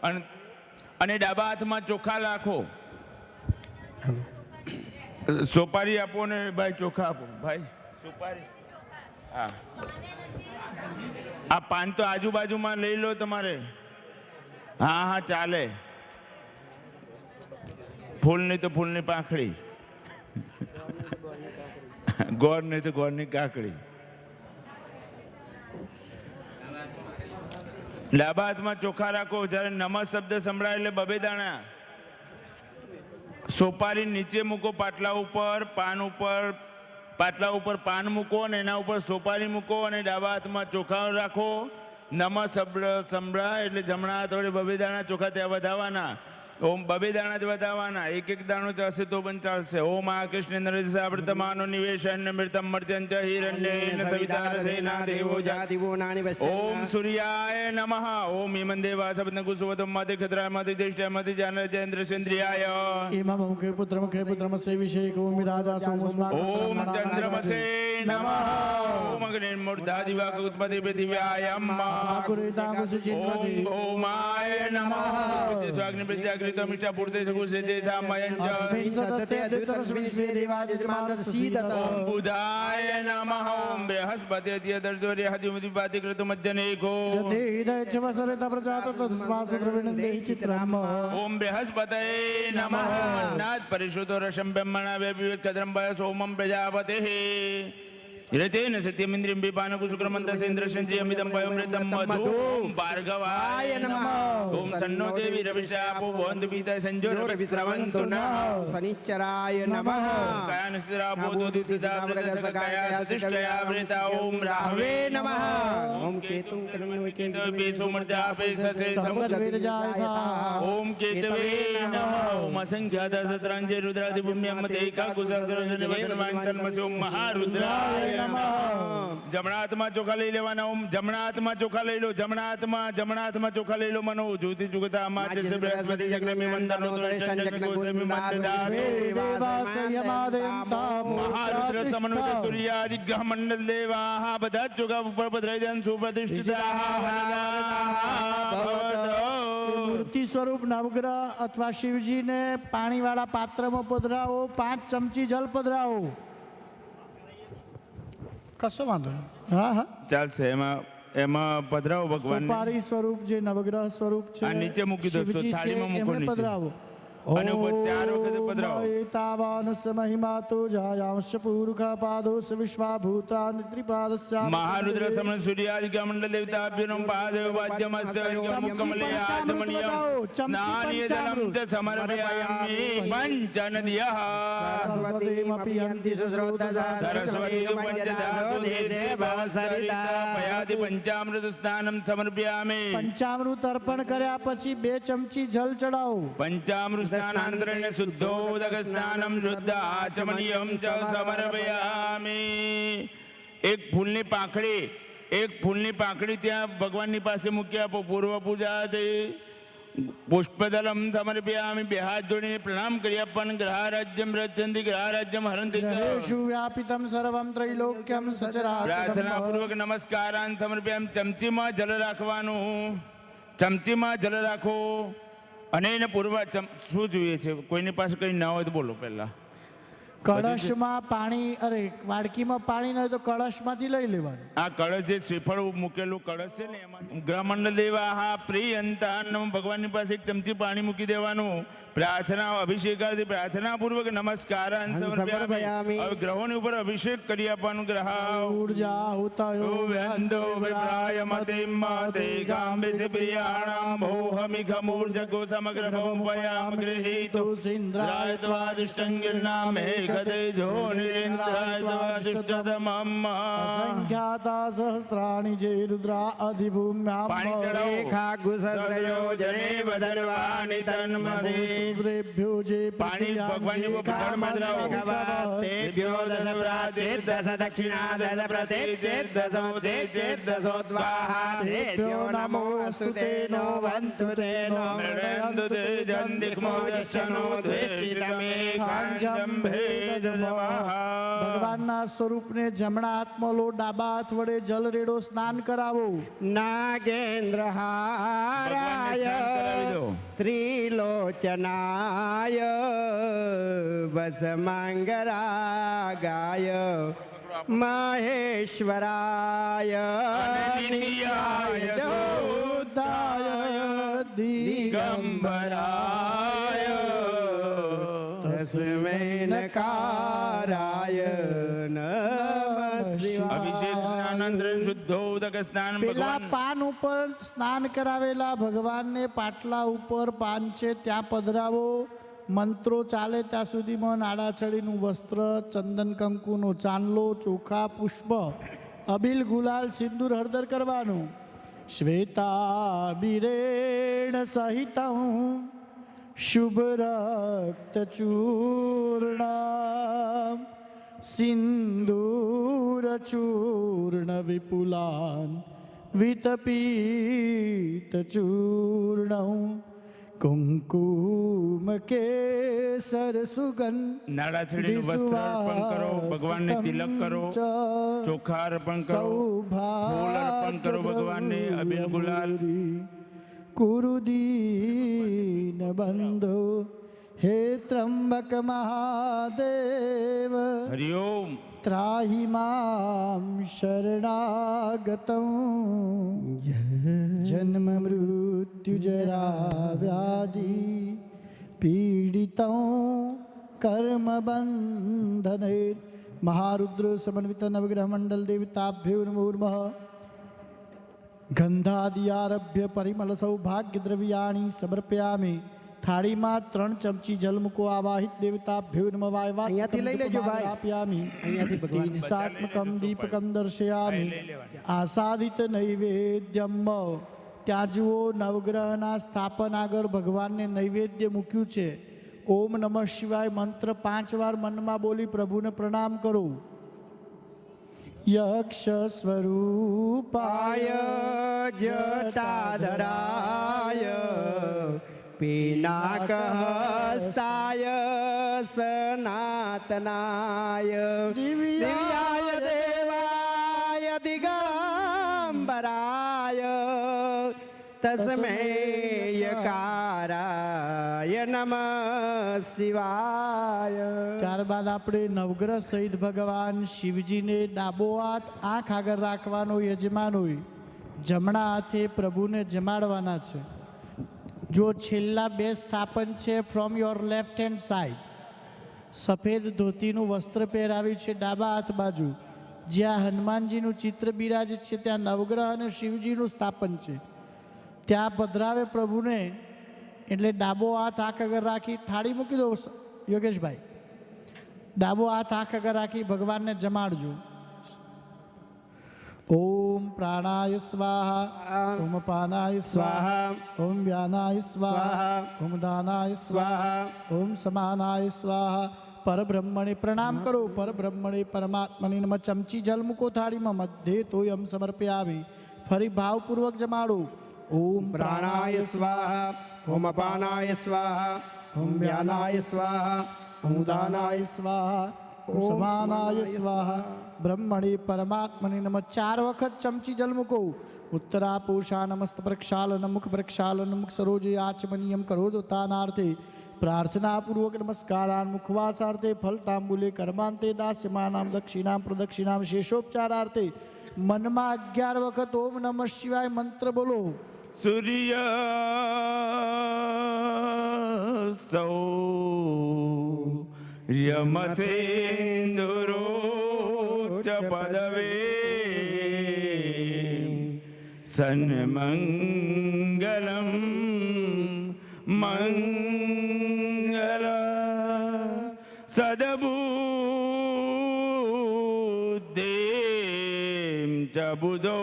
અને ડાબા હાથમાં ચોખા રાખો. સોપારી આપો ને ભાઈ, ચોખા આપો ભાઈ, સોપારી. હા, આ પાન તો આજુબાજુમાં લઈ લો તમારે. હા હા ચાલે. ફૂલ નહીં તો ફૂલની પાંખડી, ગોળ નહીં તો ગોળની કાકડી. ડાબા હાથમાં ચોખા રાખો. જ્યારે નમઃ શબ્દ સંભળાય એટલે બબે દાણા. સોપારી નીચે મૂકો પાટલા ઉપર, પાન ઉપર, પાટલા ઉપર પાન મૂકો અને એના ઉપર સોપારી મૂકો અને ડાબા હાથમાં ચોખા રાખો. નમઃ શબ્દ સંભળાય એટલે જમણા હાથ વડે બબે દાણા ચોખા ત્યાં વધાવવાના. ઓમ બબે દાણા જ વધાવવાના. એક એક દાણો ચાલશે તો પણ ચાલશે. ઓમ આ કૃષ્ણ નરસાવર્તમાનો નિવેશન મૃતમ મર્ત્યંચ હિરણ્યેન સવિતારસેના દેવો જાતિવો નાની વસ્ય. ઓમ સૂર્યાય નમઃ. ઓમ હિમં દેવા સપત્ન કુસુવતમ માતે ખતરા માતે જ્યેષ્ઠા માતે જાનજેન્દ્ર સેન્દ્રિયાય. ઇમમ મુખે પુત્રમસે વિષેક ઓમ રાજા સોમસ્મા. ઓમ ચંદ્રમસે નમઃ. ઓમ અગ્નિર્મૂર્ધા દિવાક ઉત્પત્તિ પૃથિવ્યાયમ. ઓમ ભૌમાય નમઃ. સ્વાગ્નિ પ્રત્યાગ્નિ મિષ્ટા પૂર્તે સકુસે દેશા મયંચ. ઓમ બુધાય નમઃ. ઓમ બૃહસ્પતિ અધ્યદર્જોર્ય હદિમતિ પાતિ કૃતમજ્જનેકો. ઓમ બૃહસ્પતये નમઃ. અન્નાદ પરિશુદ્ધો રસં બ્રહ્મણા વિવેક કદ્રમ સોમમ પ્રજાપતિઃ. રતેન સત્યમિન્દ્રિયમ વિપાનકુ શુક્રમંતસેન્દ્રસેન્દ્રિયમિદં વયોમૃતમ મધું ભાર્ગવાય નમઃ. ઓમ સન્નો દેવી રવિશાપો ભવન્તુ પીતા સંજોરવિશ્રવન્તુ નઃ. શનિશ્ચરાય નમઃ. કાયાનસ્તિરાપો દોદિસિતા પ્રદસકકાયા સતિષ્ઠયા વૃતા. ઓમ રાહવે નમઃ. ઓમ કેતું કેતુ પેસોમર્જાપે સસે સમુદ્રવિરજાયતા. ઓમ કેતવે નમઃ. ઓમ અસંખ્યાત સત્રાંજે રુદ્રાદિ પુણ્યમતે એકાકુસહસ્રજન વેદનવાંતન્મસે. ઓમ મહારુદ્રાય નમઃ. જમણા હાથમાં ચોખા લઈ લેવાના. ઓમ જમણા હાથમાં ચોખા લઈ લો. જમણા હાથમાં ચોખા લઈ લો. મનો જ્યોતિ જુગતા માચે બૃહસ્પતિ જગ્રમી વંદનો તોષ્ટં જગ્ર ગોસમી મતદાતે. મહારુદ્ર સમન્વિત સૂર્યાદિ ગ્રહ મંડલ દેવા. બધા જ ચોખા ઉપર પધરાઈ દે. સુપ્રતિષ્ઠિતા મૂર્તિ સ્વરૂપ નવગ્રહ અથવા શિવજીને પાણીવાળા પાત્રમાં પધરાવો. 5 ચમચી જલ પધરાવો. કશો વાંધો નહીં. હા હા ચાલશે. એમાં પધરાવો ભગવાન. સોપારી સ્વરૂપ જે નવગ્રહ સ્વરૂપ છે આ નીચે મૂકી દો. થાળીમાં મૂકો નીચે. પધરાવો. અને ઉપર 4 વખત પધરાવો. એતાવાનસ્ય મહિમાતો જાયાંશ પૂરુખા પાદોસ વિશ્વાભૂતાનિ ત્રિપાદસ્ય. મહારુદ્ર સમન સૂર્યાદિ મંડળ દેવતાભ્યો પાદેવ વાદ્યમસ્ત કમલે આચમનિયમ સ્નાનિયજનમ ચ સમર્પયામિ પંચનદયઃ. સરસ્વતીમપી યન્તિ સુશ્રોતસા. સરસ્વતી પંચદાસો દેશે ભવસરિતા. પયાતિ પંચામૃત સ્નાનમ સમર્પયામિ. પંચામૃત અર્પણ કર્યા પછી 2 ચમચી જલ ચડાવો. પંચામૃત સ્નાનાંતરેણ શુદ્ધોદક સ્નાનમ શુદ્ધ આચમનિયમ ચ સમર્પયામિ. એક ફૂલની પાંખડી ત્યાં ભગવાનની પાસે મૂકી આપો. પૂર્વ પૂજા પુષ્પદલમ સમર્પયામિ. 2 હાથ જોડીને પ્રણામ કરી આપવાનું. ગ્રહારાજ્યમ રચંતિ ગ્રહારાજ્યમ હરંતિ. ગ્રહેષુ વ્યાપિતમ સર્વમ ત્રૈલોક્યમ સચરાચરમ. પ્રાર્થના પૂર્વક નમસ્કારાન સમર્પયામિ. ચમચીમાં જલ રાખો. અને એને પૂર્વ શું જોઈએ છે? કોઈની પાસે કંઈ ના હોય તો બોલો પહેલા. કળશમાં પાણી, અરે વાડકીમાં પાણી ન હોય તો કળશમાંથી લઈ લેવાનું. આ કળશ જે શ્રીફળ મૂકેલું કળશ છે ને એમાં ગ્રહમંડળ દેવા હા પ્રિયંતા. ભગવાનની પાસે 1 ચમચી પાણી મૂકી દેવાનું. પ્રાર્થના અભિષેકાથી પ્રાર્થના પૂર્વક નમસ્કારાન સમર્પયામિ. હવે ગ્રહોની ઉપર અભિષેક કરી આપવાનું. ગ્રહ ઊર્જા હુતયો વેંદો વિપ્રાય મતિમતે ગાંબિત પ્રિયાણામ ભોહમિઘમૂર્જગો સમગ્ર ભવપયામ ગૃહીતો સિંદ્રાય ત્વાદિષ્ટં ગિરનામ કદેજો નિરેન્દ્રાય તવાશિષ્ટતમમ. સંખ્યાતા સહસ્રાણિ જે રુદ્રા અધિભૂમ્યામ. પાણી ચડાવો. રેખાગુસસ્રયો જને વદર્વાણિ તન્મસે. સૂર્યેભ્યો જે પાણી ભગવાનની ઉપર પધરાવો. તેભ્યો દશ પ્રાચીર દશ દક્ષિણા દશ પ્રતિચિર દશો દેચિર દશો દ્વાહા. તેભ્યો નમો અસ્તુ તેનો વંતુ તેનો મૃણયન્તુ તે જંદિક્મો જશ્ચનો દ્વેષ્ટિતમેકાંજં ભેદદમઃ. ભગવાનના સ્વરૂપને જમણા હાથમાં લો. ડાબા હાથ વડે જલ રેડો. સ્નાન કરાવો. નાગેન્દ્ર હારાય ત્રિલોચનાય વસમાંગરાગાય મહેશ્વરાય નિત્યાય શુદ્ધાય દિગંબરાય તસ્મૈ નકારાય નમઃ શિવાય. અભિષેક સ્નાનંતર શુદ્ધોદક સ્નાન પેલા ભગવાન પાન ઉપર સ્નાન કરાવેલા ભગવાનને પાટલા ઉપર પાન છે ત્યાં પધરાવો. મંત્રો ચાલે ત્યાં સુધીમાં નાડાછડીનું વસ્ત્ર, ચંદન કંકુનો ચાંદલો, ચોખા, પુષ્પ, અબીલ, ગુલાલ, સિંદૂર, હળદર કરવાનું. શ્વેતાબિરેણ સહિતં શુભ રક્ત ચૂર્ણ સિંદૂર ચૂર્ણ વિપુલાન વિતપીત ચૂર્ણ કુંકુમ કેસર સુગંધ નાડાછડીનું વસ્ત્ર અર્પણ કરો, ભગવાનને તિલક કરો, ચોખા અર્પણ કરો, ફૂલ અર્પણ કરો ભગવાનને, અબીલ ગુલાલ. કુરુદીન બંધો હે ત્રંબક મહાદેવ હરિઓમ. ત્રાહિ મામ શરણાગતં જન્મ મૃત્યુ જરા વ્યાધિ પીડિतं કર્મ બંધને. મહારુદ્ર સમન્વિત નવગ્રહ મંડલ દેવતાભ્યો નમો નમઃ. ગંધાદિયારભ્ય પરિમલ સૌભાગ્ય દ્રવ્યાણી સમર્પયામિ. થાળીમાં 3 ચમચી જલ મૂકો. આવાહિત દેવતાભ્યો નમઃ. અહીંયાથી લઈ લેજો ભાઈ. આપયામિ. અહીંયાથી ભગવાન તેજસાત્મકં દીપકં દર્શયામિ. આસાદિત નૈવેદ્યમ. ત્યાં જુઓ નવગ્રહના સ્થાપન આગળ ભગવાનને નૈવેદ્ય મૂક્યું છે. ઓમ નમઃ શિવાય મંત્ર 5 વાર મનમાં બોલી પ્રભુને પ્રણામ કરો. યક્ષ સ્વરૂપાય જટાધરાય પિનાકહસ્તાય સનાતનાય દિવ્યાય દેવાય દિગંબરાય તસ્મૈયકારાય નમઃ શિવાય. ત્યારબાદ આપણે નવગ્રહ સહિત ભગવાન શિવજીને ડાબો હાથ આંખ આગળ રાખવાનો યજમાન હોય, જમણા હાથે પ્રભુને જમાડવાના છે. જો છેલ્લા 2 સ્થાપન છે from your left hand side. સફેદ ધોતીનું વસ્ત્ર પહેરાવ્યું છે ડાબા હાથ બાજુ. જ્યાં હનુમાનજીનું ચિત્ર બિરાજે છે ત્યાં નવગ્રહ અને શિવજીનું સ્થાપન છે. ત્યાં પધરાવે પ્રભુને એટલે ડાબો હાથ આંખ આગળ રાખી થાળી મૂકી દો યોગેશભાઈ. ડાબો હાથ આંખ આગળ રાખી ભગવાનને જમાડજો. ઓમ પ્રાણાય સ્વાહા, ઓમ પાનાય સ્વાહા, ઓમ વ્યાનાય સ્વાહા, ઓમ દાનાય સ્વાહા, ઓમ સમાનાય સ્વાહા. પરબ્રહ્મણે પ્રણામ કરો. પરબ્રહ્મણે પરમાત્માને નમઃ. ચમચી જલ મૂકો થાળીમાં. મધ્યે તોયમ સમર્પયામિ. ફરી ભાવપૂર્વક જમાડો. ઓમ પ્રાણાય સ્વાહા, ઓમ અપાનાય સ્વાહા, ઓમ વ્યાનાય સ્વાહા, ઓમ દાનાય સ્વાહા, ઓમ સમાનાય સ્વાહા. બ્રહ્મણે પરમાત્મને નમઃ. 4 વખત ચમચી જલ મૂકો. ઉત્તરા પોષા નમસ્ત પ્રક્ષાલન મુખ પ્રક્ષાલન મુખ સરોજે આચમનીયમ કરોદોતાનાર્થે પ્રાર્થનાપૂર્વક નમસ્કારાન મુખવાસાર્થે ફલ તાંબુલે કર્માંતે દાસ્યમાનામ દક્ષિણામ પ્રદક્ષિણામ શેષોપચારાર્થે. મનમાં 11 વખત ઓમ નમઃ શિવાય મંત્ર બોલો. સૂર્ય સૌ યમથેન્દુરો ચ પદવે સન્મંગલમ મંગલ સદબુદ્ધિમ ચ બુધો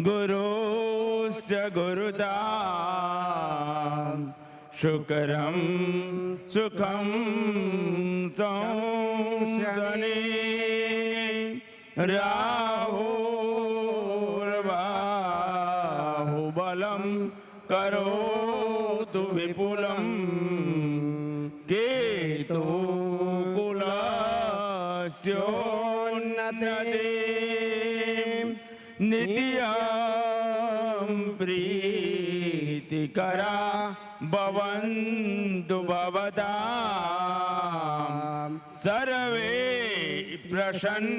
ગુરુશ્ચ ગુરુતા શુકરમ સુખમ સંશને રાહુર્બાહુબલમ કરોતુ વિપુલમ કેતુ કુલસ્યોન્નતે નિત્યમ પ્રીતિ प्रीतिकरा भवन्तु भवतां सर्वे प्रसन्नाग्रहा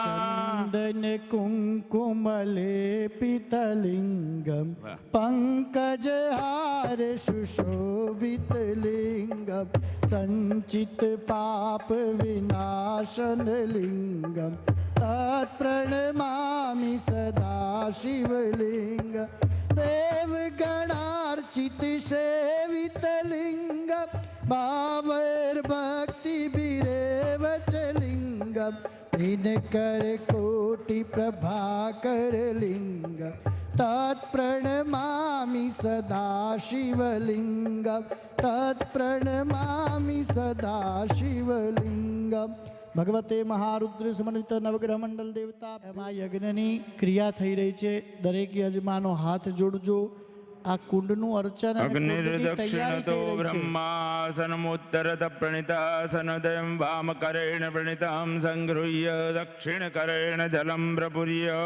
चंदन कुंकुमलेपितलिंगम पंकजहार सुशोभितलिंगम संचित पाप विनाशन लिंगम तत्प्रणमामि सदा शिवलिंग देवगणार्चित सेवितलिंगम भावैर्भक्तिभिरेव च लिंगम दिनकर कोटि प्रभाकर लिंग तत्प्रणमामि सदा शिवलिंगम तत्प्रणमामि सदा शिवलिंगम ભગવતે મહારુદ્ર સમન્વિત નવગ્રહ મંડળ દેવતા એમાં યજ્ઞની ક્રિયા થઈ રહી છે. દરેક યજમાનો હાથ જોડજો. આ કુંડનું અર્ચન અને કુંડની તૈયારી દક્ષિણતો થઈ રહી છે. બ્રહ્માસનમુત્તરત પ્રણિતાસનદયં વામકરેણ પ્રણિતાં સંગૃહ્ય દક્ષિણકરેણ જલમ પ્રપુર્ય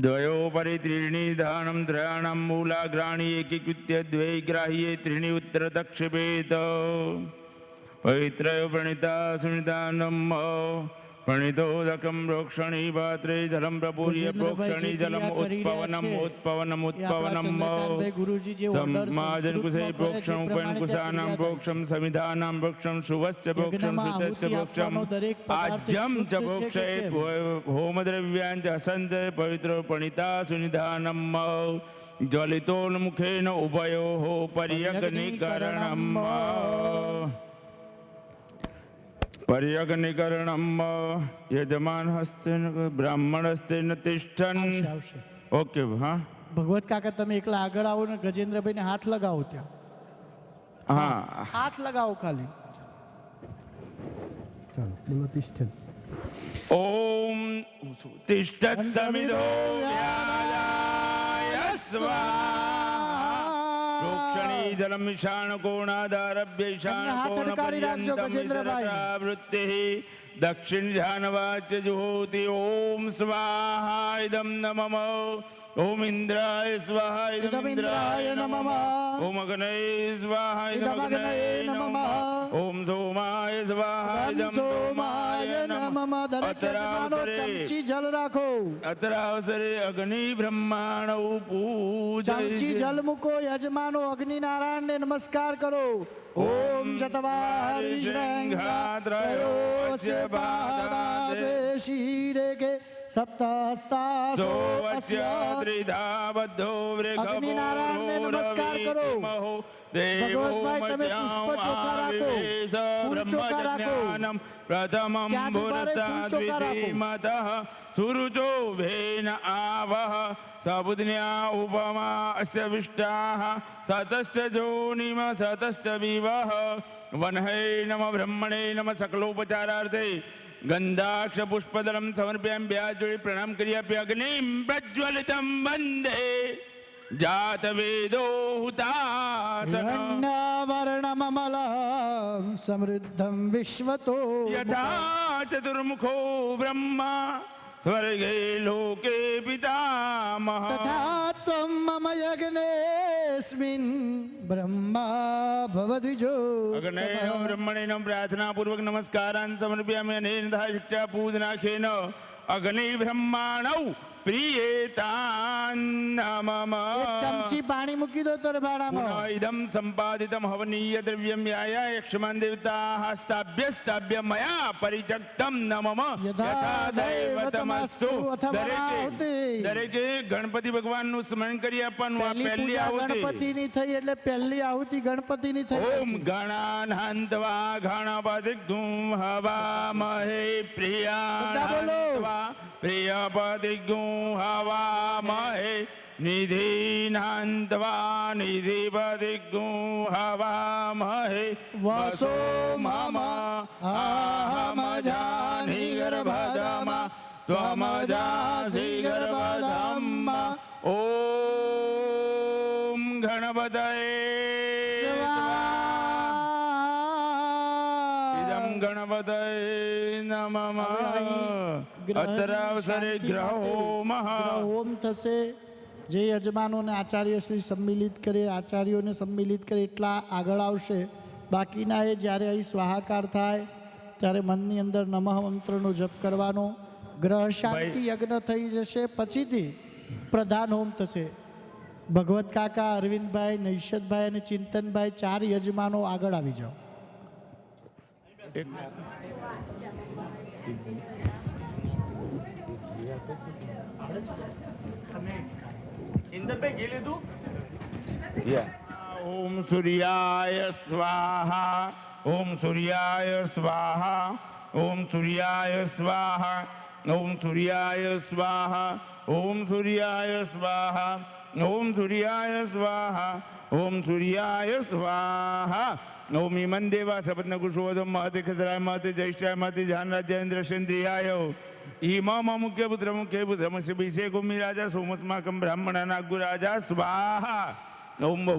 દ્વયોપરી ત્રીણી દાનમ ત્રયાણાં મૂલાગ્રાણી એકીકૃત્ય દ્વૈ ગ્રાહ્યે ત્રીણી ઉત્તર દક્ષિપેત પવિત્રયો પ્રણિતા સુનિતાનમ પ્રણિતોદકમ પ્રોક્ષણી પાત્રે જલમ પ્રપૂર્ય પ્રોક્ષણી જલમ ઉત્પવનમ ઉત્પવનમ ઉત્પવનમ સમાજન કુશે પ્રોક્ષમ ઉપન કુશાનામ પ્રોક્ષમ સમિધાનામ પ્રોક્ષમ શુભશ્ચ પ્રોક્ષમ શુદ્ધશ્ચ પ્રોક્ષમ આજ્યમ ચ પ્રોક્ષે હોમદ્રવ્યાં ચ હસંત પવિત્રો પ્રણિતા સુનિધાનમ જ્વલિતોન્મુખેન ઉભયોઃ પર્યગ્નિકરણમ पर्यग्निकरणम यजमान हस्तेन ब्राह्मण हस्तेन तिष्ठन. આવશે. ओके हाँ ભગવત કાકા તમે એકલા આગળ આવો ને ગજેન્દ્રભાઈને હાથ લગાવો. ત્યાં हाँ હાથ લગાવો ખાલી. ओम तिष्ठत् समिधो व्यायाय स्वाहा प्रोक्षणी जलम ईशान कोणादारभ्य ईशान कोण पर्यंतम वृत्ति दक्षिण ध्यानवाच्य जुहोति. ओम स्वाहा इदं नमः. ओम इंद्राय स्वाहा इदं इंद्राय नमः. ओम अग्नये स्वाहा इदं अग्नये नमः. ओम सोमाय स्वाहा इदं सोमाय नमः. ચમચી જલ રાખો. અત્રાવસરે અગ્નિ બ્રહ્માણૌ ચમચી પૂજય જલ મૂકો. યજમાનો અગ્નિ નારાયણને નમસ્કાર કરો. ઓમ ચત્વારી શૃંગાત્રયોસ્ય પાદાદે શિરે કે સપ્તહસ્તાસો સોવસ્ય ત્રિધા બદ્ધો અગ્નિ નારાયણને નમસ્કાર કરો. ભગવતભાઈ તમે પુષ્પ ચોખ્ખા રાખો. ફૂલ ચોખ્ખા રાખો. પ્રથમં ક્યાંથી પારે ફૂલ ચોખ્ખા રાખો. ભુરસ્તાદ્વિતીમતઃ સુરુચો ભેન આવઃ સબુદ્ન્યા ઉપમા અસ્ય વિષ્ટાઃ સતસ્ય જોનિમ સતસ્ય વિવઃ વનહે નમઃ બ્રહ્મણે નમઃ સકલોપચારાર્થે ગંધાક્ષ પુષ્પદલમ સમર્પ્યામિ. બે હાથ જોડી પ્રણામ કરી આપી અગ્નિમ પ્રજ્વલિતમ વંદે જાત વેદો હુતાસન વર્ણમમલમ સમૃદ્ધમ વિશ્વતો યથા ચતુર્મુખો બ્રહ્મા સ્વર્ગે લોકે પિતામહ તથા ત્વમ મમ યજ્ઞેસ્મિન બ્રહ્મા ભવદ્વિજો. અગ્નેય બ્રહ્મણેન પ્રાર્થના પૂર્વક નમસ્કારાન સમર્પ્યામિ. અનેનધા શિષ્ટા પૂજનાખેન અગ્નિ બ્રહ્માણૌ પ્રિયેતાન નમઃ. એક ચમચી પાણી મૂકી દો તરબારામાં. પુનઃ ઇદં સંપાદિતમ હવનીય દ્રવ્યમ યાયા યક્ષમાન દેવતાઃ સ્થાભ્ય મયા પરિત્યક્તમ નમઃ યથા દૈવતમસ્તુ. દરેકે ગણપતિ ભગવાનનું સ્મરણ કરી આપવાનું. આ પહેલી પહેલી પૂજા આહુતિ. ગણપતિની થઈ એટલે પહેલી આહુતિ ગણપતિની થઈ. ઓમ ગણાન્હન્ત્વા ગણપતિગું હવામહે પ્રિયાન્હન્ત્વા પ્રિયપતિગું હવામહે નિધિન્હન્ત્વા નિધિપતિગું હવામહે વસો મમ અહમજાનિ ગર્ભધમા ત્વમજાસि ગર્ભધમ્મા. ઓમ ગણપતયે ઇદં ગણપતય નમઃ. ગ્રહની અત્રાવસરે શાંતિ ગ્રહોમઃ. માટે હોમ થશે. જે યજમાનોને આચાર્યશ્રી સંમિલિત કરે, આચાર્યોને સંમિલિત કરે એટલા આગળ આવશે. બાકીના એ જ્યારે અહીં સ્વાહાકાર થાય ત્યારે મનની અંદર નમઃ મંત્રનો જપ કરવાનો. ગ્રહ શાંતિ યજ્ઞ થઈ જશે. પછીથી પ્રધાન હોમ થશે. ભગવત કાકા, અરવિંદભાઈ, નૈષદભાઈ અને ચિંતનભાઈ 4 યજમાનો આગળ આવી જાઓ. ઓમ સૂર્યાય સ્વાહા. ઓમ સૂર્યાય સ્વાહા. ઓમ સૂર્યાય સ્વાહા. ઓમ સૂર્યાય સ્વાહા. ઓમ સૂર્યાય સ્વાહા. ઓમ સૂર્યાય સ્વાહા. ઓમ સૂર્યાય સ્વાહા. ઓમ ઇમં દેવા સપત્ન કુશોદમ મહતે ખતરાય મહતે જ્યેષ્ઠાય મહતે જાનરાજ્યેન્દ્ર સેન્દ્રિયાય ઇમમ મુખ્ય પુત્ર શ્રીભિષેકો રાજા સોમસ્માકમ બ્રાહ્મણ નાગુ રાજા સ્વાહા. ઓમ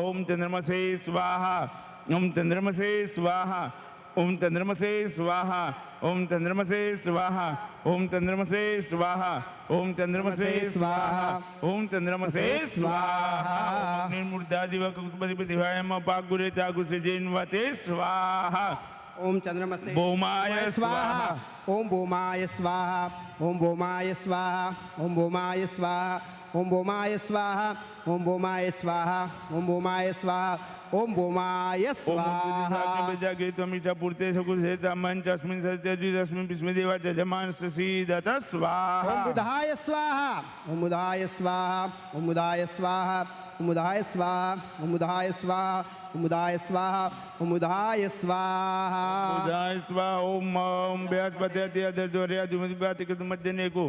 ઓમ ચંદ્રમસે સ્વાહા. ઓમ ચંદ્રમસે સ્વાહા. ઓમ ચંદ્રમસે સ્વાહા. ઓમ ચંદ્રમસે સ્વાહા. ઓમ ચંદ્રમસે સ્વાહા. ઓમ ચંદ્રમસે સ્વાહા. ઓમ ચંદ્રમસે સ્વાહા. નિર્મૂર્ધાદિવકૃતિવાયમ પાગુરે તાગુસે જૈનવતે સ્વાહા. ઓમ ચંદ્રમસે ભૌમાય સ્વાહા. ઓમ ભૌમાય સ્વાહા. ઓમ ભૌમાય સ્વાહા. ઓમ ભૌમાય સ્વાહા. ઓમ ભૌમાય સ્વાહા. ઓમ ભૌમાય સ્વાહા. ઓમ ભૌમાય સ્વાહા. ઓમ ભૌમાય સ્વાહા. મીઠા પૂર્તે સકુસ્મિન સત્યસ્મિન ભીષ્મ દેવા જમાન સીદત ઓમ સ્વાહા. બુધાય સ્વાહા. ઓમ બુધાય સ્વાહા. ઓમ બુધાય સ્વાહા. ઓમ બુધાય સ્વાહા. ઓમ બુધાય સ્વાહા. ઓમ બુધાય સ્વાહા. ઓમ બુધાય સ્વાહા. ઉદાય સ્વાહા. ઓમ ઓમ બૃહસ્પતિ અધર્જોર્યાદિમતિકો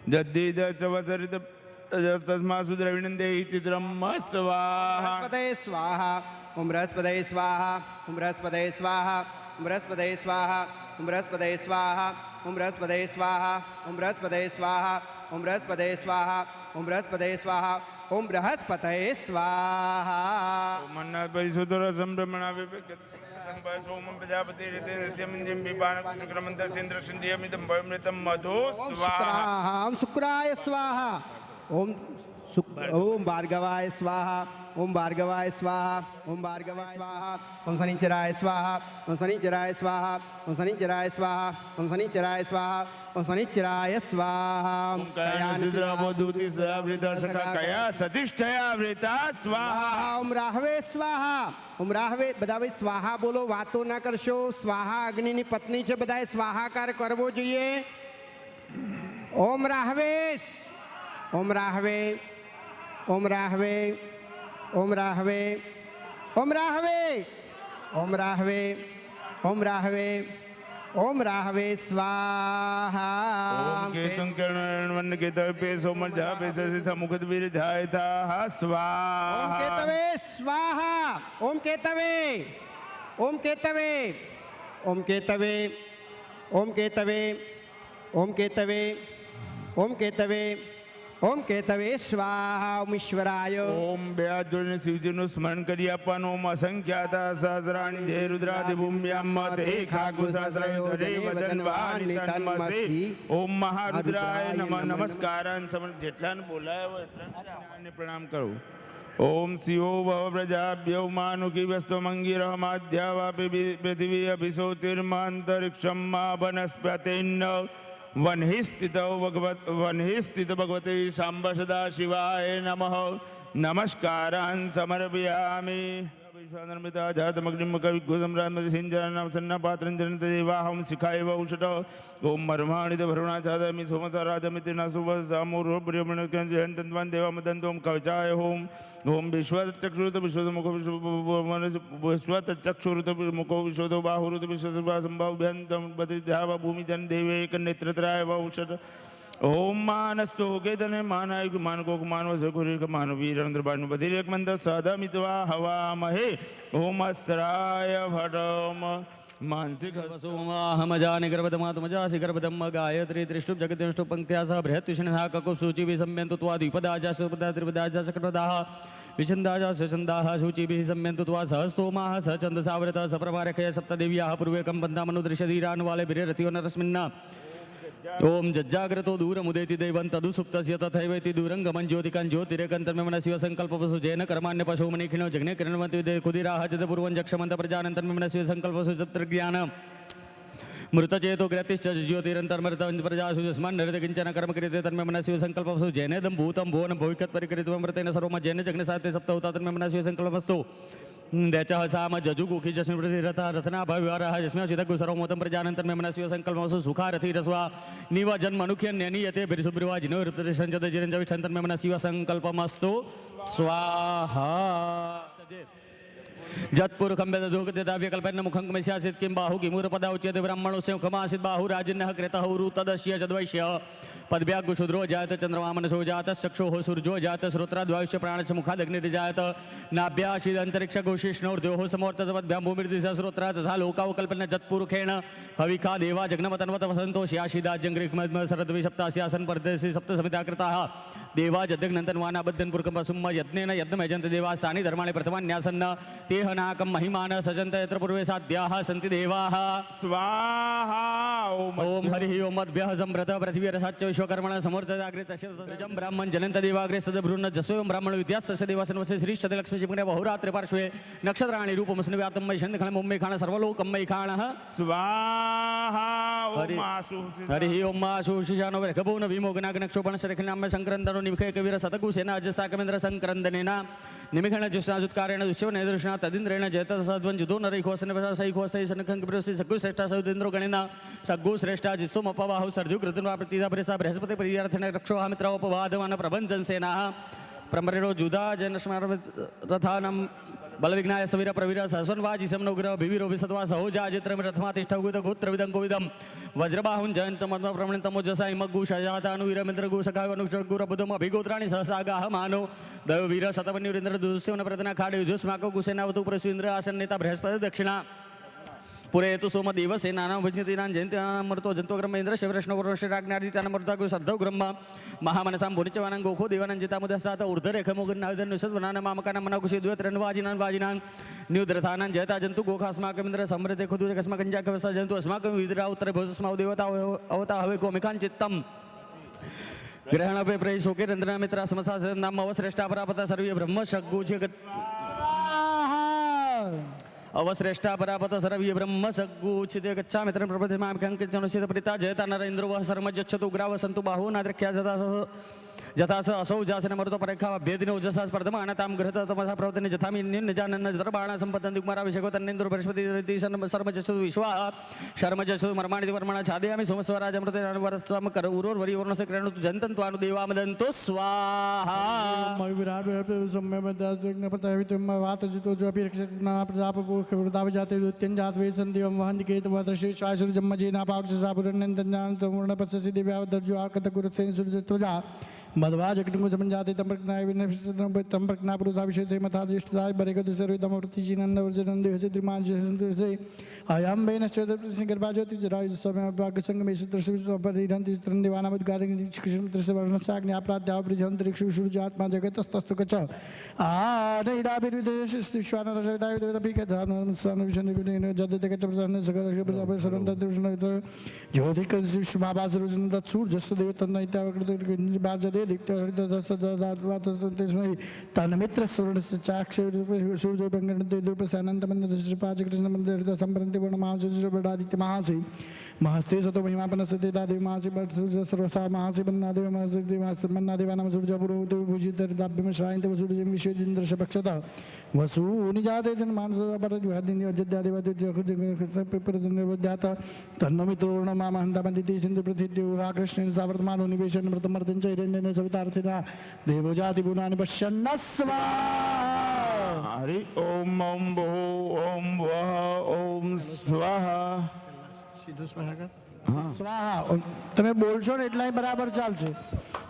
જદ્દિદ ચવસરિત તસ્માસુ દ્રવિણંદે ચિત્રમ સ્વાહા. બૃહસ્પતये સ્વાહા. ઓમ બૃહસ્પતये સ્વાહા. ઓમ બૃહસ્પતये સ્વાહા. ઓમ બૃહસ્પતये સ્વાહા. ઓમ બૃહસ્પતये સ્વાહા. ઓમ બૃહસ્પતये સ્વાહા. ઓમ બૃહસ્પતये સ્વાહા. ઓમ બૃહસ્પતये સ્વાહા. ઓમ બૃહસ્પતये સ્વાહા. ઓમ બૃહસ્પતये સ્વાહા. મન્નાથ પરિશોધર સંભ્રમણા સોમ પ્રજાપતિ રીતે સત્યમંજિમ વિપાન શુક્રમંત સેન્દ્ર સિંધ્યમિતમ ભયમૃતમ મધુ ઓમ સ્વાહા. શુક્રાહ. ઓમ શુક્રાય સ્વાહા. ઓમ ઓમ ભાર્ગવાય સ્વાહા. ઓમ ભાર્ગવાય સ્વાહા. ઓમ ભાર્ગવાય સ્વાહા. ઓમ શનિચરાય સ્વાહા. ઓમ શનિચરાય સ્વાહા. ઓમ શનિચરાય સ્વાહા. ઓમ શનિચરાય સ્વાહા. ઓમ શનિચરાય સ્વાહા. ઓમ કયાનિદ્રાવધૂતિ સદાવૃતર્ષકા કયા સતિષ્ઠયા વૃતા સ્વાહા. ઓમ રાહવે સ્વાહા. ઓમ રાહવે. બધા ભાઈ સ્વાહા બોલો, વાતો ના કરશો. સ્વાહા અગ્નિની પત્ની છે, બધાએ સ્વાહાકાર કરવો જોઈએ. ઓમ રાહવે. ઓમ રાહવે. ઓમ રાહવે. ઓમ રાહવે. ઓમ રાહવે. ઓમ રાહવે. ઓમ રાહવે. ઓમ રાહવે સ્વાહા. ઓમ કેતું કિરણવન કેતવે પે સોમર જા પે સસિતા મુખદ વીર જાય તા ઓમ સ્વાહા. કેતવે સ્વાહા. ઓમ કેતવે. ઓમ કેતવે. ઓમ કેતવે. ઓમ કેતવે. ઓમ કેતવે. ઓમ કેતવે. ઓમ કેતવે સ્વાહા. ઓમ ઈશ્વરાય. ઓમ બે હાથ જોડીને શિવજીનું સ્મરણ કરી આપવાનું. ઓમ અસંખ્યાતા સહસ્રાણી જય રુદ્રાદિ ભૂમ્યામ તે ખાગુ સહસ્રયોધરે વદનવાનિ તન્મસી. ઓમ મહારુદ્રાય નમઃ. નમસ્કારાન સમર્પ. જેટલાને બોલાયો એટલાને પ્રણામ કરું. ઓમ શિવો ભવ પ્રજાભ્યો માનુકી વસ્તુમંગીરહમાદ્યા વાપી પૃથિવી અભિસોતિર્માંતરિક્ષમ મા વનસ્પતિન્ન વન્હિ સ્થિત ભગવતે સાંબ સદા શિવાય નમઃ. નમસ્કારાન સમર્પયામિ. વિશ્વાનર્મિતા જાતમગ્નિમ કવિઘોષમરામતિ સિંજરાનામ સન્નાપાત્રંજન દેવાહમ શિખાય વૌષટ. ઓમ મર્માણિત ભરુણા ચાદમિ સોમસરાજમિતિ નાસુભ્રમણજયંતન્વાન દેવામદંતોમ કવચાય હોમ. ઓમ વિશ્વચક્ષુરુત વિશ્વમુખો વિશ્વચક્ષુરુત મુખો વિશ્વતો બાહુરુત વિશ્વસંભાવ્યંતમ બદ્રિધાવ ભૂમિજન દેવે એક નેત્રત્રાય વૌષટ. ઓમ માનસ્તો કેતને માનાય માનકો માનવ સકુરિક માનવીરંદ્ર ભાનુ બધિરેક મંત્ર સદમિત્વા હવામહે. ઓમ અસ્ત્રાય ભટમ માનસિક सोमाहमजानि गर्भदमात्मजासि गर्भदम्म गायत्री त्रिष्टुप जगद्विष्टुप पंक्त्या सह बृहत्युष्णधा ककुप सूचि विसम्यन्तु त्वाद्विपदाजासुपदा त्रिपदाजा सकटपदाः विछन्दाः स्वछन्दाः शुचिभिः सम्यन्तुत्वा सह सोमाः स छन्दसावृतः सप्रभारकय सप्तदेव्याः पूर्वेकं बन्धामनुदृश्यधीरानुवाले नरस्मिन् ओम जज्जाग्रतो दूरमुदेति दैवं तदुसुप्तस्य तथैवेति दूरं गमन् ज्योतिकान् ज्योतिरेकन्तर्मे मनसिव संकल्पवसु जैन कर्माण्य पशो मनीखिनो जग्ने किरणवन्ति कुदिराः जदपूर्वं जक्षमन्त प्रजानन्तर्मे मनसिव संकल्पवसु सप्तज्ञान मृतचेतो ग्रतिश्च ज्योतिरन्तर्मृतं प्रजासु यस्मान् नरति किञ्चन कर्म क्रियते तन्मे मनसिव संकल्पवसु जैनेदं भूतं भुवनं भविष्यत् परिकृतमृतेन सर्वम जैन जग्ने साते सप्तहुता तन्मे मनसिव संकल्पवस्तु त्याचः साम जजुगुखी जस्मिन् प्रतिरथः रथनाभविहारः यस्मिन् चिदग्गु सर्वमोदं प्रजानन्तर्मे मनसिव संकल्पवसु सुखारथी रस्वा निव जन्मनुख्यन्यनीयते बिरिसुब्रिवा जिनोरुप्रतिशञ्चते जिरञ्जविच्छन्तर्मे मनसिव संकल्पमस्तु स्वाहा जत्पुरुखं वेदधूकदेताव्यकल्पेन मुखं कमस्यासीत् किं बाहु किमूरपदा उच्यते ब्राह्मणोऽस्य मुखमासीत् बाहु राजिन्नः कृतः उरु तदस्य चद्वैश्य पद्भ्याग् शूद्रो जायत चन्द्रमा मनसो जातः चक्षुः सूर्यो जातः श्रोत्राद्वायुश्च प्राणश्च मुखादग्निर्जायत नाभ्याशीदन्तरिक्षगोशिष्णोर्द्योः समोर्तपद्भ्यां भूमिर्दिशा श्रोत्रा तथा लोकावकल्पन जत्पुरुखेण हविका देवा जग्नमतन्वत वसन्तो श्याशीदाज्यङ्ग्रिक्मद्मसरद्विसप्तास्यासन् परदेशि सप्तसमिता कृताः देवा जद्यग्नन्तन्वानाबद्धन् पुरुकं वसुम्म यत्नेन यज्ञमयजन्त देवास्तानि धर्माणि प्रथमान्यासन्न तेह नाकं महिमान सजन्त यत्र पूर्वे साध्याः सन्ति देवाः स्वाहा ओम हरिः ओम मद्भ्यः सम्प्रत पृथिवीरथाच्च विश्वकर्मण समोर्तदाग्रेतशं ब्राह्मण जनन्त देवाग्रे सदभ्रून्न जस्वयं ब्राह्मण विद्यास्य देवासनवसे श्रीश्चते लक्ष्मीचिपुणे बहुरात्रि पार्श्वे नक्षत्राणि रूपमस्निव्यातं मैषन्दिखणं मुम्मेखाण सर्वलोकं मैखाणः स्वाहा हरिः ओम आशुशिशानो वृखभून भीमोगनागनक्षोपणशरखिनाम्य संक्रन्दनो निमिखे कवीर सतकुसेन अजसाकमेन्द्र संक्रन्दनेन निमिखण जुष्णाजुत्कारेण दुष्यवनेदृष्णा तदिन्द्रेण जयतसद्वञ्जुतो नरैखोसनिवशासैखोसैसनखं सग्गुश्रेष्ठा सौदिन्द्रो गणेन सग्गुश्रेष्ठा जित्सोमपवाहु सर्जुकृतन्वा प्रतिदा परिसा बृहस्पति परियार्थेन रक्षोः मित्रोपवादमान प्रभञ्जनसेनाः प्रमरेणो जुदा जनस्मारथानं बलविघ्नाय सवीर प्रवीर सहस्वन्वाजी समनोग्रह भिवीरो विसत्वा सहोजा जित्रमिरथमातिष्ठगुतगोत्रविदं कोविदं वज्रबाहुं जयन्तमद्मप्रमणितमोजसा इमग्गुषजातानुवीरमिन्द्रगुसखावनुक्षगुरबुधम् अभिगोत्राणि सहसागाः मानो दैववीर शतवन्युरीन्द्र दुस्यवन प्रदना खाडे युजुस्माको गुसेनावतु प्रसून्द्र आसन्नेता बृहस्पति दक्षिणा पुरेतु सोमदेव सेनानां भजनीतीनां जयन्त्यानां मरुतो जन्तोग्रमेन्द्र शिवकृष्णपुरुषराज्ञादित्यानां मरुतागु सर्धौ ब्रह्म महामनसां भुनिचवानां गोखो देवानां जितामुदस्तात ऊर्धरेखमुगन्नादनुसद्वनानां मामकानां मनाकुशि द्वयत्रन्वाजिनां वाजिनां न्यूद्रथानां जयता जन्तु गोखास्माकमिन्द्र समृते खुदुजकस्माकञ्जाकवसा जन्तु अस्माकं विद्रा उत्तरे भोजस्माउ देवता अवता हवे गोमिकां चित्तम् ग्रहणपे प्रैशोके रन्द्रना मित्रा समसा नाम अवश्रेष्ठा परापता सर्वे ब्रह्म शग्गुचे अवश्रेष्ठा परापत सर्वे ब्रह्म सग्गुचिते गच्छा मित्र प्रप्रतिमां कंकिंचनुषित प्रीता जयता नरेन्द्र वह सर्मज्जच्छतु ग्राव सन्तु बाहु नाद्रख्या जथा स असौ जासन मरुतो परेखा भेदिनो जसा स्पर्धम अनतां गृहत तमसा प्रवतने जथामि निजानन जतरबाण संपदन्ति कुमारा विषको तन्नेन्द्र बृहस्पति सर्मजसु विश्वा शर्मजसु मर्माणि वर्मणा छादयामि सोमस्वराज अमृते वरसम कर उरोर्वरि वर्णसे क्रणुतु जन्तन्त्वा अनुदेवामदन्तु स्वाहा विराट सम्य प्रतावितम वातजितो जो अभिरक्षितना प्रजाप वृदाव जाते दुत्यं जात वे संदेवं वहन्ति केतुवदर्शि शासुर जम्मजेना पाक्षसापुरन्नन्दन्यान तमुर्ण पश्यसि दिव्यावदर्जो आकत गुरुतेन सूर्यत्वजा मध्वा जगटिंगु समञ्जाते तम्प्रज्ञाय विनश्चितं तम्प्रज्ञापुरुधा विषयते मथा दृष्टाय बरेगतु सर्वदमवृत्तिजीनन्दवर्जनन्दे अयं वेनश्चेतप्रश्नगर्भाज्योति जरायुस्समयभागसङ्गमेशुत्रपरिहन्ति त्रिदेवानामुद्गारिक्षुषुमृतस्यवर्णसाग्न्याप्राद्यावृजन्तरिक्षुषुजात्मा जगतस्तस्तु कच आनैडाभिरुदेशस्तिश्वानरसविदायुधपिकधानसंविशनिविनेन जदते कच प्रधानसकलप्रजापतिसर्वन्तर्दृष्ण ज्योतिकशिशुमाभासरुजनदत्सूर्जस्तु देवतन्नैत्यावकृतबाजदे दिक्तहरितस्तस्मै तन्मित्रस्वर्णस्य चाक्षसूर्योपङ्गणते द्रुपसानन्तमन्दपाचकृष्णमन्दिरसम्पन्ति वर्णमहासुरबडादित्य महासि महस्ते सतो महिमापनस्ते दादेव महासि सर्वसा महासि बन्नादेव महसन्नादेवानां सूर्यपुरोतो भूषितदाभ्यम श्रायन्ते वसूर्यं विश्वेन्द्रशपक्षत वसूनिजाते जनमानसपरद्यादेवद्यात तन्नमित्रोण मामहन्तामन्दिते सिन्धुपृथिद्योहा कृष्णेन सावर्तमानो निवेशन मृतमर्त्यं च हिरण्येन सवितार्थिना देवजाति पुनानि पश्यन्न स्वाहा हरि ओम ओम भो ओम वह ओम स्वाहा સ્વાહા તમે બોલશો ને એટલાય બરાબર ચાલશે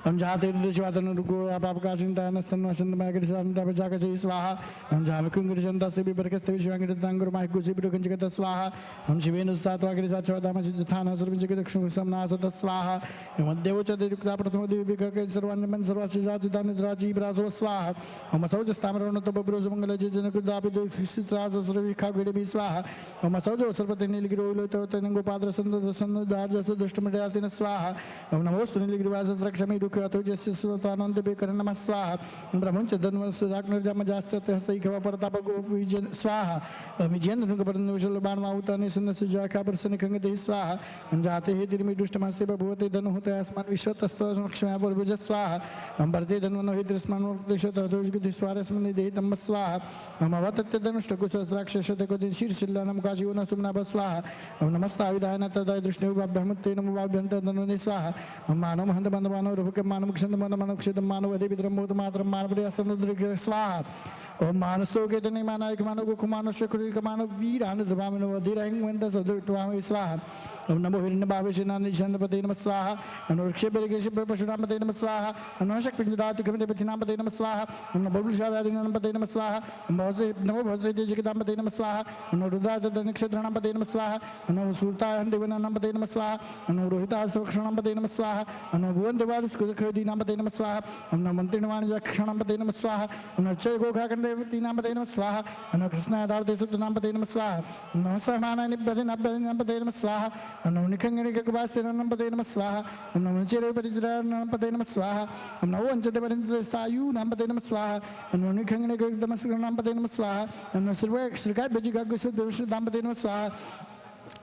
हम जाते देशवातन रुको आप का चिंता नस्तन वसंत मागर संता बचा के स्वाहा हम जाम कुंगर जनता से भी बरकत विश्वांगित तांगर माय कुछ भी रुकन जगत स्वाहा हम शिवेन सात्वा के साथ चौदा में स्थान सर्व जगत दक्षिण समनास स्वाहा हम देव चते रुक्ता प्रथम देवी के सर्वांजन सर्वासी जाति दान राजीव राजो स्वाहा हम सौज स्थामरण तो बब्रोज मंगल जन कुदापि दुखित राज सर्व खा गड़े भी स्वाहा हम सौज सर्वते नीलगिरो तो तनंगो पाद्र संद संद दार्जस दुष्ट मर्यादिन स्वाहा हम नमोस्तु नीलगिरिवास रक्षमे दुख अतो जस्य स्वानंद बेकर नमः स्वाहा ब्रह्मच धर्म सुदाग्न जम जास्त हस्तै खवा परताप गो विजय स्वाहा विजेंद्र नुग परनवशल बाण माउताने सुनस जाखा परसन खंगते स्वाहा हम जाते हे दिर्मि दुष्ट मास्ते भवते धन होते आसमान विश्वतस्त लक्ष्मी पर विजय स्वाहा हम भरते धन नो हि दृष्मान देशत दोष गुति स्वारस्मन देहि तम स्वाहा हम अवतत्य धनुष्ट कुशस्त्राक्षशते को दिन शीर्षिल्ला नम काजीवन सुमना स्वाहा हम नमस्ता विधान तदय दृष्टि ब्रह्मते नमो वाभ्यंत धनुनि स्वाहा हम मानव महंत बंद मानव रूप के मानव क्षण मन मानव क्षित मानव अधि विद्रम मोद मात्र मानव असमुद्र स्वाहा ओम मानसो के तने मानायक मानव को मानव शकुरी का मानव वीर आनंद भावनो अधिरहं वंद सदुत्वामि स्वाहा ओम नमो हिरण्य भावेश नानि चंद्रपते नमः स्वाहा नमो वृक्ष बेरगेश पशुनामते नमः स्वाहा नमो शक्तिंजराति कमते पतिनामते नमः स्वाहा नमो बबुलशावादि नामते नमः स्वाहा नमो भवसे जगदामते नमः स्वाहा नमो रुद्राद नक्षत्रनामते नमः स्वाहा नमो सूर्तायन देवनामते नमः स्वाहा नमो रोहितास्तवक्षणामते नमः स्वाहा नमो भुवन देवालुस्कुदखदी नामते नमः स्वाहा नमो मंत्रिणवाणि यक्षणामते नमः स्वाहा नमो चय गोखाकंदेवती नामते नमः स्वाहा नमो कृष्णादावते सुप्तनामते नमः स्वाहा नमो सहमानानि नामते नमः स्वाहा नमो निखंगणि ककवास्ते नामते नमः स्वाहा नमो चिरे परिचरा नामते नमः स्वाहा नमो वंचते परिचतायु नामते नमः स्वाहा नमो निखंगणि ककदमस नामते नमः स्वाहा नमो सर्वे श्रीकाय बजि गगस देवश नामते नमः स्वाहा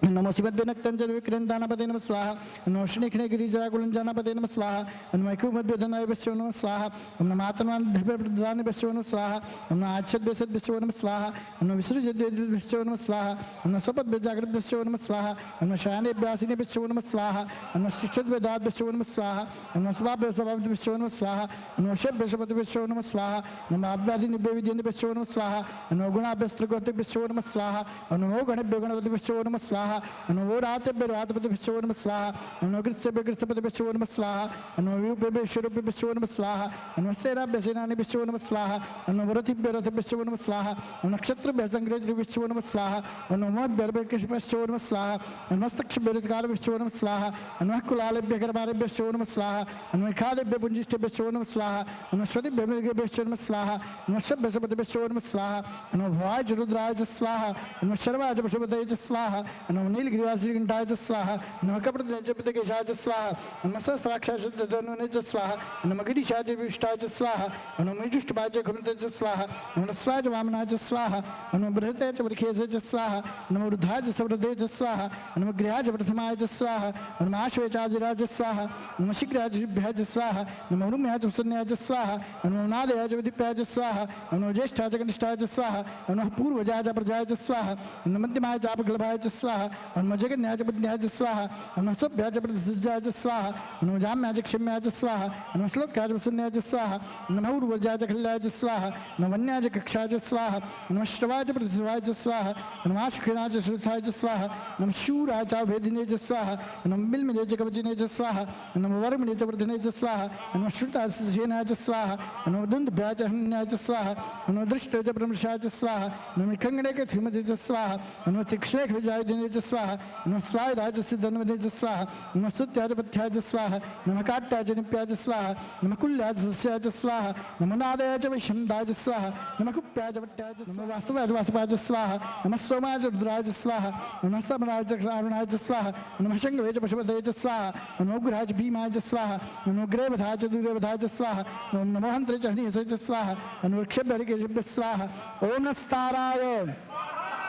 नमो शिवद्वनक्तंजन विक्रंदानपदे नमः स्वाहा नमो श्रीनिखने गिरिजाकुलंजानपदे नमः स्वाहा नमो ऐकुमद्वदनाय बस्यो नमः स्वाहा नमो मातनवान धर्मप्रदान बस्यो नमः स्वाहा नमो आच्छद्यसद बस्यो नमः स्वाहा नमो विसृजद्य बस्यो नमः स्वाहा नमो सपद जागृत बस्यो नमः स्वाहा नमो शयने व्यासिने बस्यो नमः स्वाहा नमो शिष्यद्वदात बस्यो नमः स्वाहा नमो स्वाभ स्वभाव बस्यो नमः स्वाहा नमो शब्द शब्द बस्यो नमः स्वाहा नमो आब्दादि निब्बे विद्यन्ते बस्यो नमः स्वाहा नमो गुणाभ्यस्त्रगोते बस्यो नमः स्वाहा नमो गणभ्य गणपति बस्यो नमः स्वाहा नमो रातभ्य रातपति बस्यो नमः स्वाहा नमो कृत्सभ्य कृत्सपति बस्यो नमः स्वाहा नमो विरूपभ्य विश्वरूपभ्य बस्यो नमः स्वाहा नमो सेनाभ्य सेनानि बस्यो नमः स्वाहा नमो रथिभ्य रथिभ्य बस्यो नमः स्वाहा नमो नक्षत्रभ्य संग्रहित बस्यो नमः स्वाहा नमो मद्भ्य बस्यो नमः स्वाहा नमो मस्तक्षभ्य ऋतकाल बस्यो नमः स्वाहा नमो कुलालेभ्य कर्मालेभ्य बस्यो नमः स्वाहा नमो खादेभ्य पुंजिष्ठभ्य बस्यो नमः स्वाहा नमो स्वतिभ्य मृगभ्य बस्यो नमः स्वाहा नमो शभ्य सपति बस्यो नमः स्वाहा नमो भवाय रुद्राय स्वाहा नमो शर्वाय पशुपतये स्वाहा नमो नीलगिरिवासी घंटाय स्वाहा नमो कपटकेशाय स्वाहा नमो सहस्राक्षाय धनुने स्वाहा नमो गिरिशाय विष्टाय स्वाहा नमो मेजुष्टभाय घुमते स्वाहा नमो स्वाज वामनाय स्वाहा नमो बृहते च वृखेशे स्वाहा नमो वृद्धाय सवृद्धे स्वाहा नमो गृहाय प्रथमाय स्वाहा नमो आश्वेचाजिराज स्वाहा नमो शीघ्राय शिभ्याय स्वाहा नमो रुम्याय सुन्याय स्वाहा नमो नादयाय विधिप्याय स्वाहा नमो ज्येष्ठाय कनिष्ठाय स्वाहा नमो पूर्वजाय प्रजाय स्वाहा नमो मध्यमाय चापगलभाय स्वाहा नमो जगन्याय बुद्ध्याय स्वाहा नमो सभ्याय प्रतिष्ठाय स्वाहा नमो जाम्याय क्षम्याय स्वाहा नमो श्लोक्याय सुन्याय स्वाहा नमो उर्वजाय खल्याय स्वाहा नमो वन्याय कक्षाय स्वाहा नमो श्रवाय प्रतिष्ठाय स्वाहा नमो आशुखिनाय श्रुताय स्वाहा नमो शूराय भेदिने स्वाहा नमो बिल्मिने कवचिने स्वाहा नमो वर्मिने वर्धने स्वाहा नमो श्रुताय सेनाय स्वाहा नमो दुन्दभ्याय हन्याय स्वाहा नमो दृष्टाय ब्रह्मशाय स्वाहा नमो खंगणे के थिमते स्वाहा नमो तीक्ष्णे विजय दिने स्वाहा नमो स्वायुधाय सिद्धन्वने स्वाहा नमो सत्याय पथ्याय स्वाहा नमो काट्याय निप्याय स्वाहा नमो कुल्याय सस्याय स्वाहा नमो नादयाय वैशन्दाय स्वाहा नमो कुप्याय वट्याय नमो वास्तवाय वासपाय स्वाहा नमो सोमाय रुद्राय स्वाहा नमो समराय अरुणाय स्वाहा नमो शंगवे पशुपतये स्वाहा नमो उग्राय भीमाय स्वाहा नमो ग्रेवधाय दूरवधाय स्वाहा नमो हंत्रे च हनीसे स्वाहा नमो वृक्षभ्य स्वाहा ओम नमस्ताराय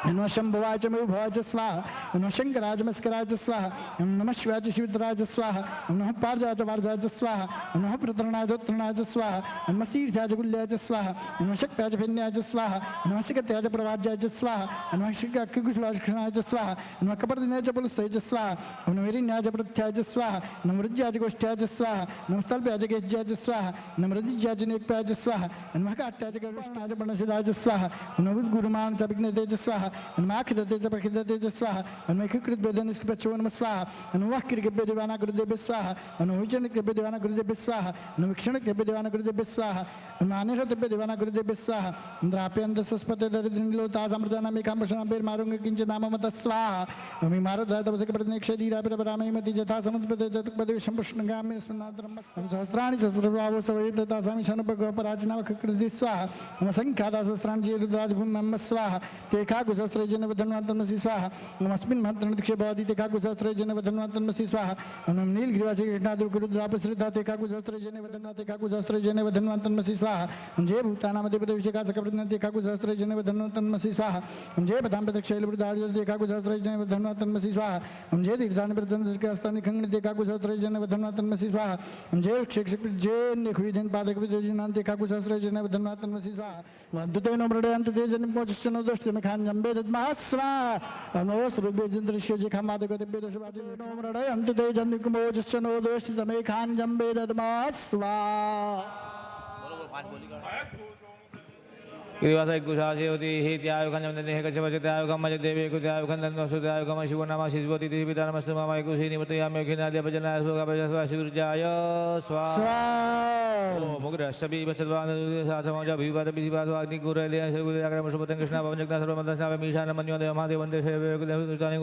नमः शंभुवाय च मयुभाय च स्वाहा नमः शंकराय च मस्कराय च स्वाहा नमः शिवाय च शिवतराय च स्वाहा नमः पार्जाय च वार्जाय च स्वाहा नमः प्रतरणाय च उत्तरणाय च स्वाहा नमः तीर्थाय च गुल्याय च स्वाहा नमः शक्त्याय च भिन्याय च स्वाहा नमः सिकत्याय च प्रवाज्याय च स्वाहा नमः शिकुशलाय च क्षणाय च स्वाहा नमः कपर्दिनाय च पुलस्ताय च स्वाहा नमः वीरिन्याय च प्रत्याय च स्वाहा नमः रुज्याय च गोष्ठ्याय च स्वाहा नमः स्थल्प्याय च गेज्याय च स्वाहा नमः रुज्याय च नेप्याय च स्वाहा नमः काट्याय च गरुष्णाय च प्रणशिदाय च स्वाहा नमः गुरुमान च विघ्नते च स्वाहा स्वाहा अन्माखिदते च प्रखिदते च स्वाहा अन्मेखिकृत वेदनिष्कृपच्छो नमः स्वाहा अनुवाक्कृभ्य देवाना गुरुदेव स्वाहा अनुविचनकृभ्य देवाना गुरुदेव स्वाहा अनुवीक्षणकृभ्य देवाना गुरुदेव स्वाहा अनुमानिहृतभ्य देवाना गुरुदेव स्वाहा इंद्राप्यंतस्पते दरिद्रनिलोता समृतानामेकांबशनाभेर मारुंग किंच नाममत स्वाहा अमि मारुद्रा तपसक प्रतिनेक्ष धीरापिरपरामयमति जथा समुद्रपदे चतुर्पदे शंपुष्णगामि स्मनाद्रम सहस्राणि सहस्रभावो सवैतता सामिशानुपगोपराजनावकृति स्वाहा नमसंख्याता सहस्राणि चेरुद्रादिभूम नमः स्वाहा तेखागुसहस्रजन वधन्वान्तमसि स्वाहा नमस्मिन् महत्रणदिक्षे भवति तेखागुसहस्रजन वधन्वान्तमसि स्वाहा नम नीलगिरिवासी कृष्णादिरुद्रापसृता तेखागुसहस्रजन वधन्वा तेखागुसहस्रजन वधन्वान्तमसि स्वाहा जय भूतानामधिपतिविषेका सकप्रतिन तेखागुसहस्रजन वधन्वान्तमसि स्वाहा जय पदाम्बतक्षैलवृद्धार्य तेखागुसहस्रजन वधन्वान्तमसि स्वाहा जय तीर्थानिप्रतनस्कास्तानि खंगनि तेखागुसहस्रजन वधन्वान्तमसि स्वाहा जय क्षेक्षक जय निखविदन पादकविदजनान् तेखागुसहस्रजन वधन्वान्तमसि स्वाहा वन्दते नो मृडयन्ते जनिं पोचश्चनो दोष्टिमखान् जम्बे दद्मः स्वाहा नमोस्तुभ्यजन्द्रश्य जिखामादगतिभ्यदशवाचि नो मृडयन्ते जनिं पोचश्चनो दोष्टिमखान् जम्बे दद्मः स्वाहा गिरिवास गुशासेवती हे त्यायुखंजमदने हे कच्छपचत्यायुखं मज देवे कुत्यायुखंदन सुत्यायुखं शिवो नमः शिवती देवी पिता नमस्तु मामाय कुशी निवतयामि खिनादे भजनाय सुखा शिवजाय स्वाहा ओम उग्रश्चबी बचद्वान सासमज विवाद विवाद अग्नि गुरले गुरु अग्रम शुभतं कृष्ण भवन जगन्नाथ सर्वमदन सावे मीशान मन्यो देव महादेव वंदे शैव कुलतानि